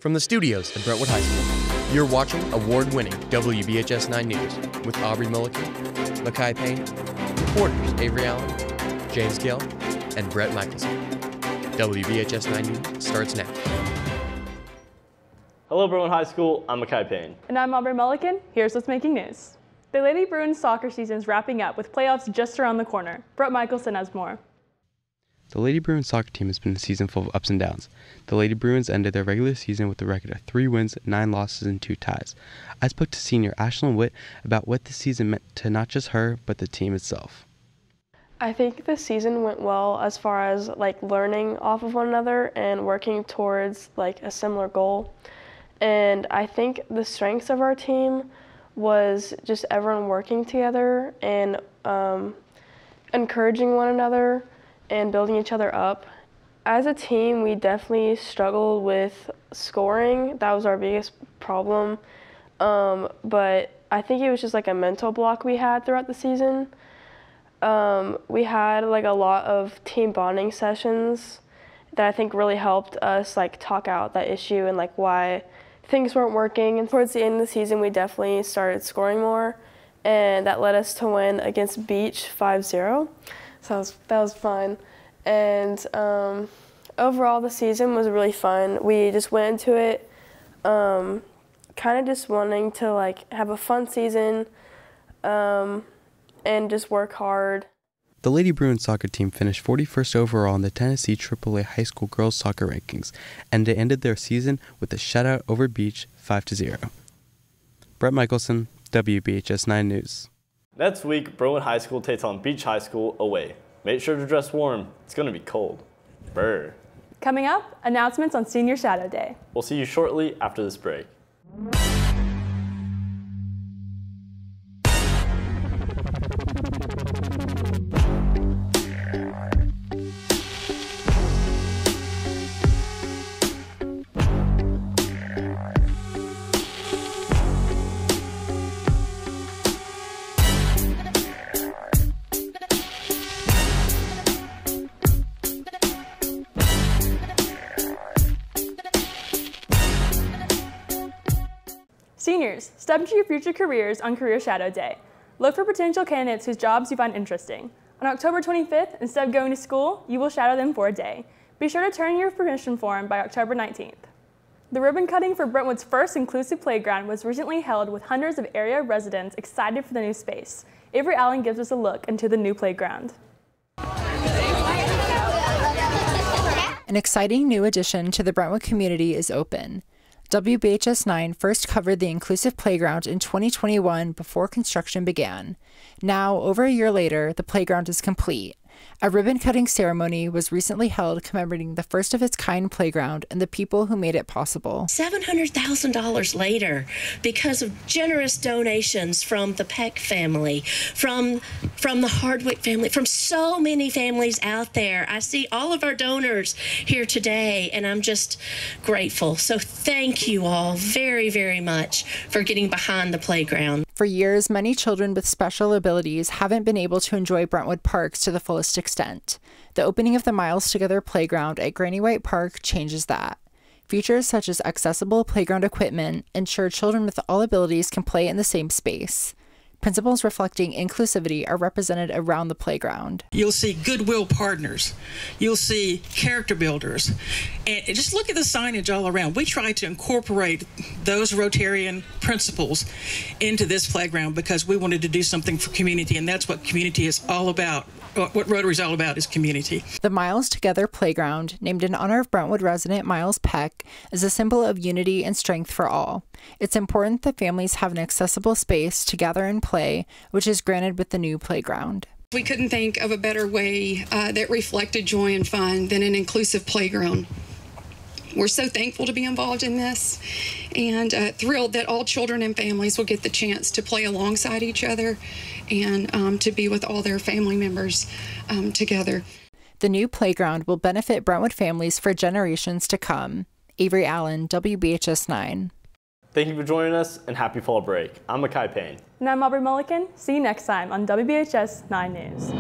From the studios at Brentwood High School, you're watching award-winning WBHS 9 News with Aubrey Mulligan, Makai Payne, reporters Avery Allen, James Gill, and Brett Michelson. WBHS 9 News starts now. Hello, Brentwood High School. I'm Makai Payne. And I'm Aubrey Mulligan. Here's what's making news. The Lady Bruins soccer season is wrapping up with playoffs just around the corner. Brett Michelson has more. The Lady Bruins soccer team has been a season full of ups and downs. The Lady Bruins ended their regular season with a record of 3 wins, 9 losses, and 2 ties. I spoke to senior Ashlyn Witt about what this season meant to not just her, but the team itself. I think the season went well as far as learning off of one another and working towards a similar goal. And I think the strengths of our team was just everyone working together and encouraging one another and building each other up. As a team, we definitely struggled with scoring. That was our biggest problem. But I think it was just a mental block we had throughout the season. We had a lot of team bonding sessions that I think really helped us talk out that issue and why things weren't working. And towards the end of the season, we definitely started scoring more, and that led us to win against Beach 5-0. So that was fun. And overall, the season was really fun. We just went into it kind of just wanting to have a fun season and just work hard. The Lady Bruins soccer team finished 41st overall in the Tennessee AAA High School Girls Soccer Rankings, and they ended their season with a shutout over Beach 5-0. Brett Michelson, WBHS 9 News. Next week, Brentwood High School takes on Beach High School away. Make sure to dress warm. It's going to be cold. Brr. Coming up, announcements on Senior Shadow Day. We'll see you shortly after this break. Seniors, step into your future careers on Career Shadow Day. Look for potential candidates whose jobs you find interesting. On October 25th, instead of going to school, you will shadow them for a day. Be sure to turn in your permission form by October 19th. The ribbon cutting for Brentwood's first inclusive playground was recently held with hundreds of area residents excited for the new space. Avery Allen gives us a look into the new playground. An exciting new addition to the Brentwood community is open. WBHS 9 first covered the inclusive playground in 2021 before construction began. Now, over a year later, the playground is complete. A ribbon-cutting ceremony was recently held commemorating the first-of-its-kind playground and the people who made it possible. $700,000 later, because of generous donations from the Peck family, from the Hardwick family, from so many families out there. I see all of our donors here today, and I'm just grateful. So thank you all very, very much for getting behind the playground. For years, many children with special abilities haven't been able to enjoy Brentwood parks to the fullest extent. The opening of the Miles Together playground at Granny White Park changes that. Features such as accessible playground equipment ensure children with all abilities can play in the same space. Principles reflecting inclusivity are represented around the playground. You'll see goodwill partners. You'll see character builders. And just look at the signage all around. We try to incorporate those Rotarian principles into this playground because we wanted to do something for community, and that's what community is all about. What Rotary is all about is community. The Miles Together playground, named in honor of Brentwood resident Miles Peck, is a symbol of unity and strength for all. It's important that families have an accessible space to gather and play, which is granted with the new playground. We couldn't think of a better way that reflected joy and fun than an inclusive playground. We're so thankful to be involved in this and thrilled that all children and families will get the chance to play alongside each other and to be with all their family members together. The new playground will benefit Brentwood families for generations to come. Avery Allen, WBHS 9. Thank you for joining us, and happy fall break. I'm Makai Payne. And I'm Aubrey Mulligan. See you next time on WBHS 9 News.